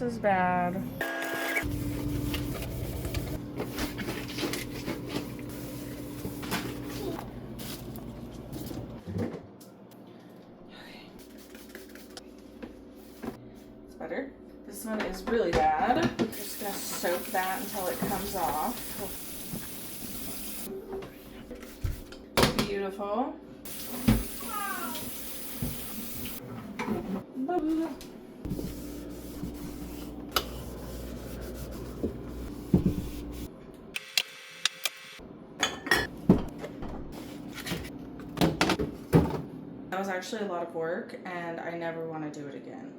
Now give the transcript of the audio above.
just as bad. It's better. This one is really bad. I'm just gonna soak that until it comes off. Beautiful. That was actually a lot of work and I never want to do it again.